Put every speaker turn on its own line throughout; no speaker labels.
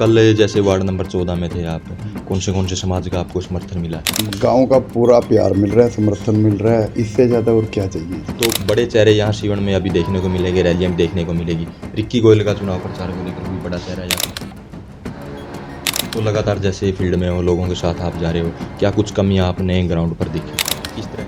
कल जैसे ward number 14 में थे आप, कौन से समाज का आपको समर्थन मिला है?
गांव का पूरा प्यार मिल रहा है, समर्थन मिल रहा है, इससे ज़्यादा और क्या चाहिए।
तो बड़े चेहरे यहाँ सीवन में अभी देखने को मिलेंगे, रैलियां भी देखने को मिलेगी। रिक्की गोयल का चुनाव प्रचार को लेकर कोई बड़ा चेहरा या तो लगातार जैसे फील्ड में हो, लोगों के साथ आप जा रहे हो, क्या कुछ कमियां आपने ग्राउंड पर दिखी किस तरह?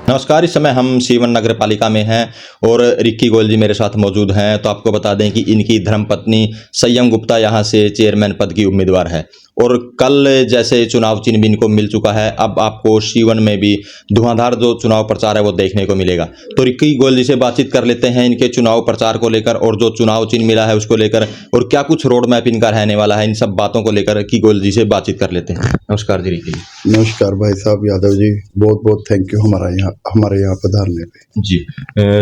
नमस्कार, इस समय हम सीवन नगर पालिका में हैं और रिक्की गोयल जी मेरे साथ मौजूद हैं। तो आपको बता दें कि इनकी धर्मपत्नी संयम गुप्ता यहाँ से चेयरमैन पद की उम्मीदवार है और कल जैसे चुनाव चिन्ह भी इनको मिल चुका है, अब आपको सीवन में भी धुआंधार जो चुनाव प्रचार है वो देखने को मिलेगा। तो रिक्की गोयल जी से बातचीत कर लेते हैं इनके चुनाव प्रचार को लेकर और जो चुनाव चिन्ह मिला है उसको लेकर और क्या कुछ रोड मैप इनका रहने वाला है, इन सब बातों को लेकर रिक्की गोयल जी से बातचीत कर लेते हैं। नमस्कार जी रिक्की जी।
नमस्कार भाई साहब यादव जी, बहुत बहुत थैंक यू हमारे यहाँ पधारने पे
जी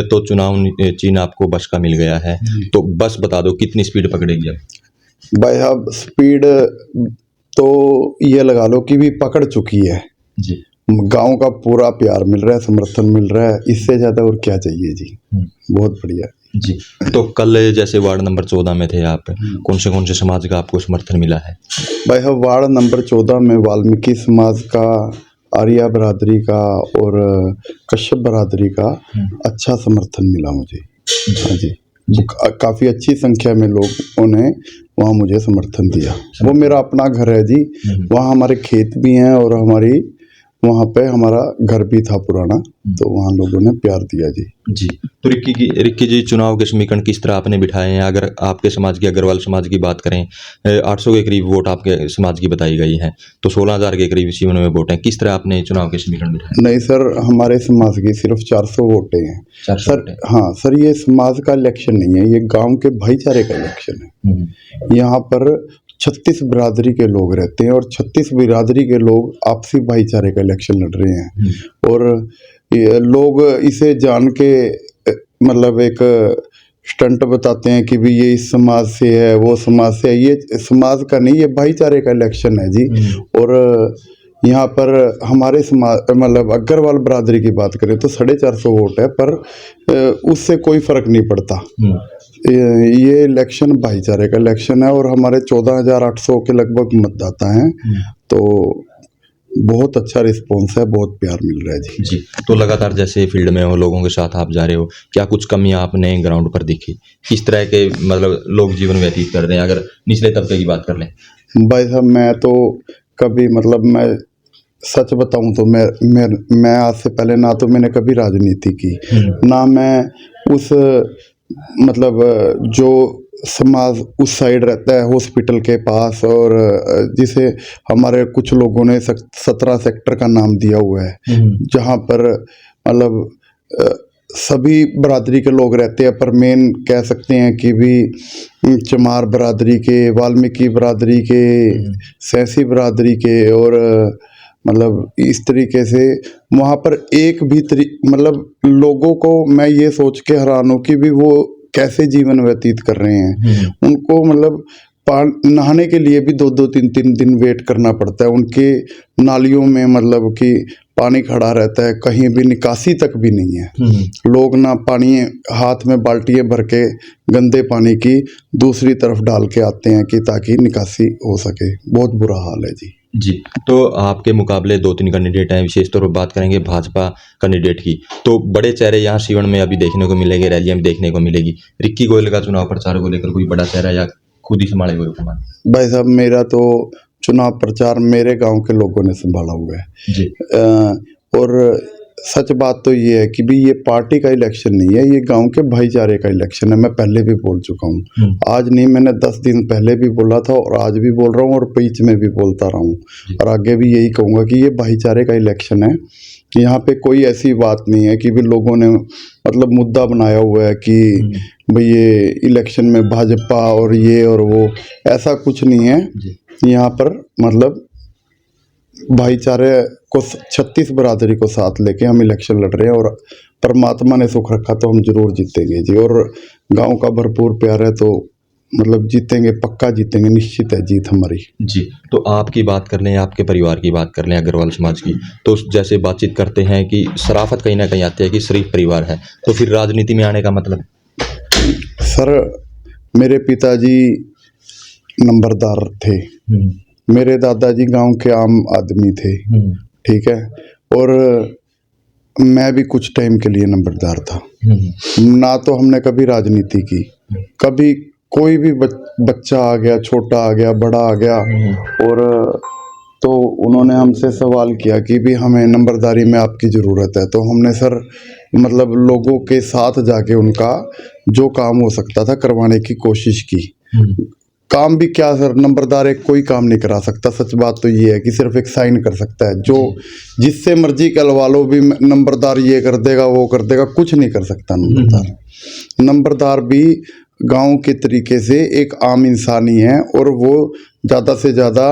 तो चुनाव चिन्ह आपको बस का मिल गया है, तो बस बता दो कितनी स्पीड पकड़ेगी अब?
भाई साहब स्पीड तो ये लगा लो कि भी पकड़ चुकी है
जी।
गांव का पूरा प्यार मिल रहा है, समर्थन मिल रहा है, इससे ज़्यादा और क्या चाहिए जी। बहुत बढ़िया
जी। तो कल जैसे वार्ड नंबर 14 में थे आप, कौन से समाज का आपको समर्थन मिला है?
भाई साहब वार्ड नंबर 14 में वाल्मीकि समाज का, आर्या बरादरी का और कश्यप बरादरी का अच्छा समर्थन मिला मुझे। हाँ जी, काफ़ी अच्छी संख्या में लोगों ने वहाँ मुझे समर्थन दिया। वो मेरा अपना घर है जी, वहाँ हमारे खेत भी हैं और वहाँ पे हमारा घर भी था पुराना, तो वहाँ लोगों ने प्यार दिया जी।
जी। तो रिक्की जी चुनाव के समीकरण किस तरह आपने बिठाए हैं? अगर आपके समाज की, अग्रवाल समाज की बात करें, 800 के करीब वोट आपके समाज की बताई गई है, तो 16,000 के करीब सीवन में वोट हैं। किस तरह आपने चुनाव के समीकरण बिठाए?
नहीं सर, हमारे समाज की सिर्फ 400 वोटें हैं
400
सर। हाँ सर, ये समाज का इलेक्शन नहीं है, ये गांव के भाईचारे का इलेक्शन है। यहाँ पर 36 बिरादरी के लोग रहते हैं और 36 बिरादरी के लोग आपसी भाईचारे का इलेक्शन लड़ रहे हैं और ये लोग इसे जान के मतलब एक स्टंट बताते हैं कि भी ये इस समाज से है, वो समाज से है। ये समाज का नहीं, ये भाईचारे का इलेक्शन है जी। और यहाँ पर हमारे समाज मतलब अग्रवाल बरादरी की बात करें तो 450 वोट है, पर उससे कोई फर्क नहीं पड़ता। ये इलेक्शन भाईचारे का इलेक्शन है और हमारे 14,800 के लगभग मतदाता हैं, तो बहुत अच्छा रिस्पॉन्स है, बहुत प्यार मिल रहा है जी।
जी। तो लगातार जैसे फील्ड में हो, लोगों के साथ आप जा रहे हो, क्या कुछ कमियां आपने ग्राउंड पर दिखी? किस तरह के मतलब लोग जीवन व्यतीत कर रहे हैं? अगर निचले तबके की बात कर लें।
भाई साहब मैं तो कभी मतलब मैं सच बताऊं तो मैं आज से पहले ना तो मैंने कभी राजनीति की, ना मैं उस मतलब जो समाज उस साइड रहता है हॉस्पिटल के पास और जिसे हमारे कुछ लोगों ने 17 सेक्टर का नाम दिया हुआ है, जहाँ पर मतलब सभी बरादरी के लोग रहते हैं, पर मेन कह सकते हैं कि भी चमार बरादरी के, वाल्मीकि बरादरी के, सैंसी बरादरी के और मतलब इस तरीके से वहाँ पर एक भी मतलब लोगों को मैं ये सोच के हैरान हूँ कि भी वो कैसे जीवन व्यतीत कर रहे हैं। उनको मतलब नहाने के लिए भी 2-2 3-3 दिन वेट करना पड़ता है। उनके नालियों में मतलब कि पानी खड़ा रहता है, कहीं भी निकासी तक भी नहीं है। लोग ना पानी हाथ में बाल्टियाँ भर के गंदे पानी की दूसरी तरफ डाल के आते हैं कि ताकि निकासी हो सके। बहुत बुरा हाल है जी।
जी। तो आपके मुकाबले 2-3 कैंडिडेट हैं, विशेष तौर पर बात करेंगे भाजपा कैंडिडेट की, तो बड़े चेहरे यहाँ सीवन में अभी देखने को मिलेंगे, रैलियां भी देखने को मिलेगी। रिक्की गोयल का चुनाव प्रचार को लेकर कोई बड़ा चेहरा या खुद ही संभाले हुए हुक्म?
भाई साहब मेरा तो चुनाव प्रचार मेरे गांव के लोगों ने संभाला हुआ है
जी।
और सच बात तो ये है कि भी ये पार्टी का इलेक्शन नहीं है, ये गांव के भाईचारे का इलेक्शन है। मैं पहले भी बोल चुका हूँ, आज नहीं, मैंने 10 दिन पहले भी बोला था और आज भी बोल रहा हूँ और बीच में भी बोलता रहा हूँ और आगे भी यही कहूँगा कि ये भाईचारे का इलेक्शन है। यहाँ पे कोई ऐसी बात नहीं है कि भी लोगों ने मतलब मुद्दा बनाया हुआ है कि भाई ये इलेक्शन में भाजपा और ये और वो, ऐसा कुछ नहीं है। यहाँ पर मतलब भाईचारे को 36 बरादरी को साथ लेके हम इलेक्शन लड़ रहे हैं और परमात्मा ने सुख रखा तो हम जरूर जीतेंगे जी। और गांव का भरपूर प्यार है तो मतलब जीतेंगे, पक्का जीतेंगे, निश्चित है जीत हमारी
जी। तो आपकी बात कर लें, आपके परिवार की बात कर लें, अग्रवाल समाज की, तो जैसे बातचीत करते हैं कि शराफत कहीं ना कहीं आती है कि शरीफ परिवार है, तो फिर राजनीति में आने का मतलब?
सर मेरे पिताजी नंबरदार थे। मेरे दादाजी गांव के आम आदमी थे, ठीक है, और मैं भी कुछ टाइम के लिए नंबरदार था। ना तो हमने कभी राजनीति की, कभी कोई भी बच्चा आ गया, छोटा आ गया, बड़ा आ गया, और तो उन्होंने हमसे सवाल किया कि भी हमें नंबरदारी में आपकी ज़रूरत है, तो हमने सर मतलब लोगों के साथ जाके उनका जो काम हो सकता था करवाने की कोशिश की। काम भी क्या सर, नंबरदार एक कोई काम नहीं करा सकता। सच बात तो ये है कि सिर्फ एक साइन कर सकता है, जो जिससे मर्जी कहलवा लो भी नंबरदार ये कर देगा वो कर देगा, कुछ नहीं कर सकता नंबरदार। नंबरदार भी गांव के तरीके से एक आम इंसान ही है, और वो ज़्यादा से ज़्यादा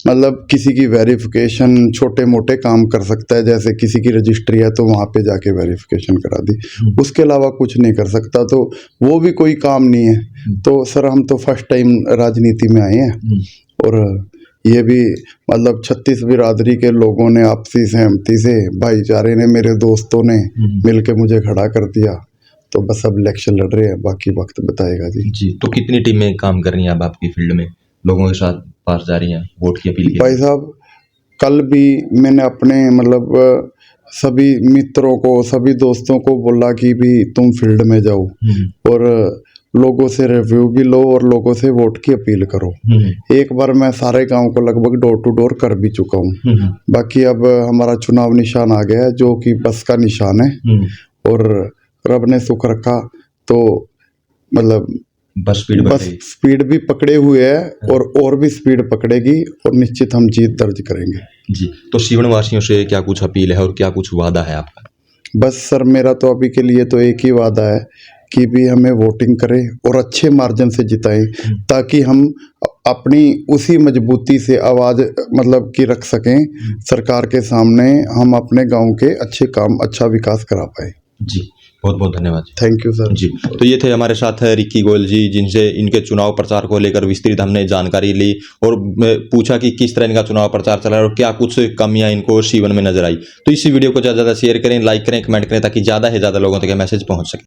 मतलब किसी की वेरिफिकेशन छोटे मोटे काम कर सकता है, जैसे किसी की रजिस्ट्री है तो वहाँ पे जाके वेरिफिकेशन करा दी, उसके अलावा कुछ नहीं कर सकता। तो वो भी कोई काम नहीं है। तो सर हम तो फर्स्ट टाइम राजनीति में आए हैं, और ये भी मतलब 36 बिरादरी के लोगों ने आपसी सहमति से, भाईचारे ने, मेरे दोस्तों ने मिलके मुझे खड़ा कर दिया। तो बस अब इलेक्शन लड़ रहे हैं, बाकी वक्त बताएगा जी।
जी, तो कितनी टीमें काम कर रही हैं अब आपकी फील्ड में, लोगों के साथ पास जा रही हैं वोट की अपील के लिए?
भाई साहब, कल भी मैंने अपने मतलब सभी मित्रों को, सभी दोस्तों को बोला कि भी तुम फील्ड में जाओ और लोगों से रिव्यू भी लो और लोगों से वोट की अपील करो। एक बार मैं सारे गांव को लगभग डोर टू डोर कर भी चुका हूँ। बाकी अब हमारा चुनाव निशान आ गया है, जो कि बस का निशान है, और रब ने सुख रखा तो मतलब बस स्पीड भी पकड़े हुए है, और भी स्पीड पकड़ेगी, और निश्चित हम जीत दर्ज करेंगे
जी। तो सीवन वासियों से क्या कुछ अपील है और क्या कुछ वादा है आपका?
बस सर मेरा तो अभी के लिए तो एक ही वादा है कि भी हमें वोटिंग करें और अच्छे मार्जिन से जिताएं, ताकि हम अपनी उसी मजबूती से आवाज़ मतलब कि रख सकें सरकार के सामने, हम अपने गांव के अच्छे काम, अच्छा विकास करा पाए।
जी, बहुत बहुत धन्यवाद।
थैंक यू सर
जी। तो ये थे हमारे साथ रिक्की गोयल जी, जिनसे इनके चुनाव प्रचार को लेकर विस्तृत हमने जानकारी ली और पूछा कि किस तरह इनका चुनाव प्रचार चला है और क्या कुछ कमियां इनको सीवन में नजर आई। तो इस वीडियो को ज़्यादा से ज़्यादा शेयर करें, लाइक करें, कमेंट करें, ताकि ज़्यादा से ज़्यादा लोगों तक मैसेज पहुंच सके।